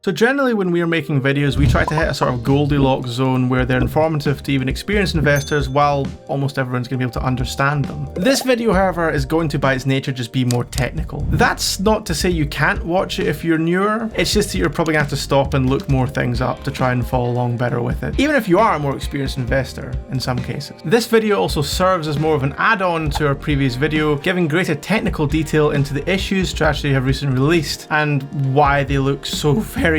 So generally when we are making videos, we try to hit a sort of Goldilocks zone where they're informative to even experienced investors while almost everyone's going to be able to understand them. This video, however, is going to by its nature just be more technical. That's not to say you can't watch it if you're newer, it's just that you're probably going to have to stop and look more things up to try and follow along better with it, even if you are a more experienced investor in some cases. This video also serves as more of an add-on to our previous video, giving greater technical detail into the issues Strategy have recently released and why they look so very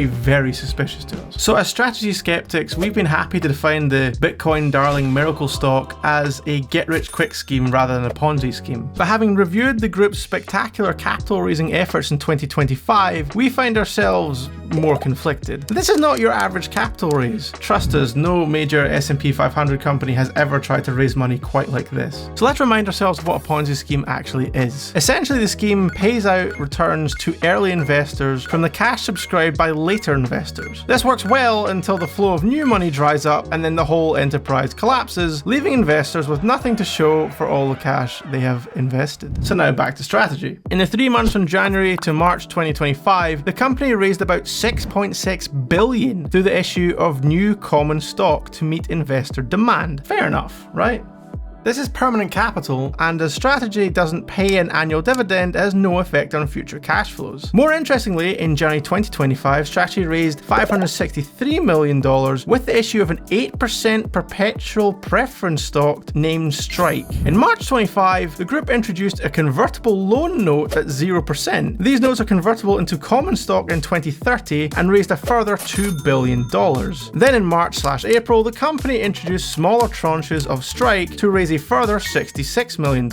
suspicious to us. So as strategy skeptics, we've been happy to define the Bitcoin darling miracle stock as a get-rich-quick scheme rather than a Ponzi scheme. But having reviewed the group's spectacular capital raising efforts in 2025, we find ourselves more conflicted. This is not your average capital raise. Trust us, no major S&P 500 company has ever tried to raise money quite like this. So let's remind ourselves of what a Ponzi scheme actually is. Essentially, the scheme pays out returns to early investors from the cash subscribed by later investors. This works well until the flow of new money dries up and then the whole enterprise collapses, leaving investors with nothing to show for all the cash they have invested. So now back to strategy. In the 3 months from January to March 2025, the company raised about $6.6 billion through the issue of new common stock to meet investor demand. Fair enough, right? This is permanent capital, and as Strategy doesn't pay an annual dividend, it has no effect on future cash flows. More interestingly, in January 2025, Strategy raised $563 million with the issue of an 8% perpetual preference stock named Strike. In March 25, the group introduced a convertible loan note at 0%. These notes are convertible into common stock in 2030 and raised a further $2 billion. Then in March/April, the company introduced smaller tranches of Strike to raise a further $66 million.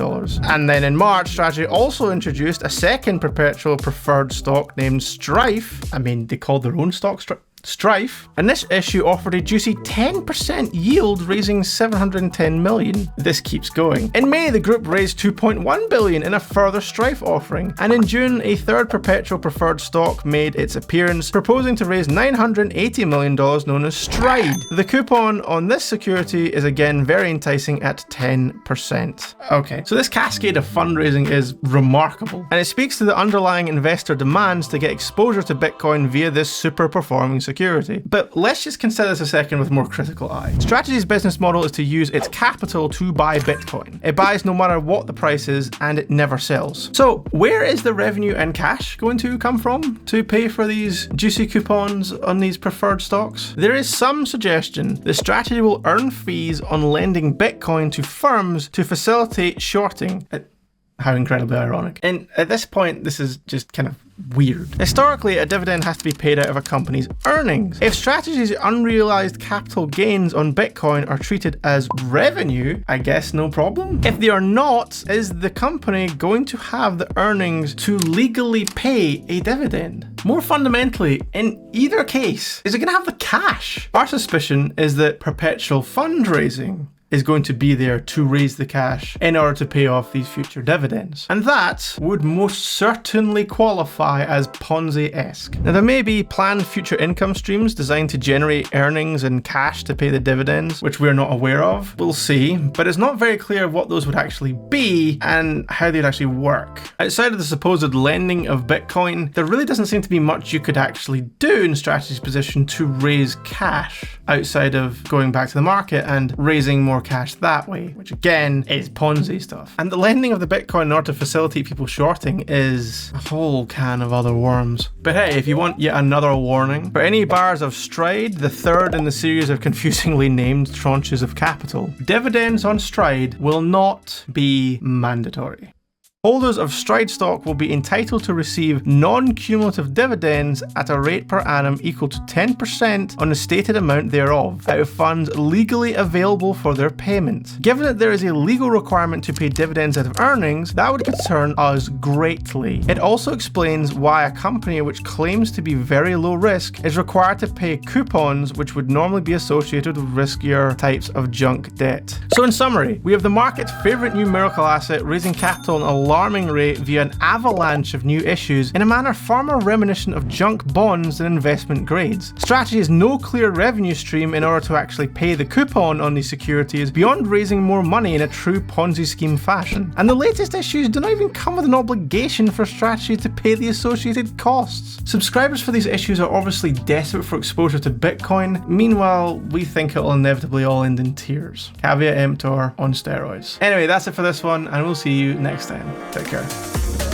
And then in March, Strategy also introduced a second perpetual preferred stock named Strife. I mean, they called their own stock Strife, and this issue offered a juicy 10% yield, raising $710 million. This keeps going. In May, the group raised $2.1 billion in a further Strife offering, and in June, a third perpetual preferred stock made its appearance, proposing to raise $980 million known as Stride. The coupon on this security is again very enticing at 10%. Okay, so this cascade of fundraising is remarkable, and it speaks to the underlying investor demands to get exposure to Bitcoin via this super performing security. But let's just consider this a second with a more critical eye. Strategy's business model is to use its capital to buy Bitcoin. It buys no matter what the price is, and it never sells. So where is the revenue and cash going to come from to pay for these juicy coupons on these preferred stocks? There is some suggestion the strategy will earn fees on lending Bitcoin to firms to facilitate shorting. How incredibly ironic. And at this point, this is just kind of weird. Historically, a dividend has to be paid out of a company's earnings. If Strategy's unrealized capital gains on Bitcoin are treated as revenue, I guess no problem. If they are not, is the company going to have the earnings to legally pay a dividend? More fundamentally, in either case, is it going to have the cash? Our suspicion is that perpetual fundraising is going to be there to raise the cash in order to pay off these future dividends. And that would most certainly qualify as Ponzi-esque. Now, there may be planned future income streams designed to generate earnings and cash to pay the dividends, which we're not aware of. We'll see, but it's not very clear what those would actually be and how they'd actually work. Outside of the supposed lending of Bitcoin, there really doesn't seem to be much you could actually do in Strategy's position to raise cash outside of going back to the market and raising more cash that way, which again is Ponzi stuff. And the lending of the Bitcoin in order to facilitate people shorting is a whole can of other worms. But hey, if you want yet another warning, for any buyers of Stride, the third in the series of confusingly named tranches of capital, dividends on Stride will not be mandatory. Holders of Stride stock will be entitled to receive non-cumulative dividends at a rate per annum equal to 10% on the stated amount thereof, out of funds legally available for their payment. Given that there is a legal requirement to pay dividends out of earnings, that would concern us greatly. It also explains why a company which claims to be very low risk is required to pay coupons which would normally be associated with riskier types of junk debt. So in summary, we have the market's favorite new miracle asset raising capital in a alarming rate via an avalanche of new issues in a manner far more reminiscent of junk bonds than investment grades. Strategy has no clear revenue stream in order to actually pay the coupon on these securities beyond raising more money in a true Ponzi scheme fashion. And the latest issues do not even come with an obligation for Strategy to pay the associated costs. Subscribers for these issues are obviously desperate for exposure to Bitcoin. Meanwhile, we think it'll inevitably all end in tears. Caveat emptor on steroids. Anyway, that's it for this one, and we'll see you next time. Take care.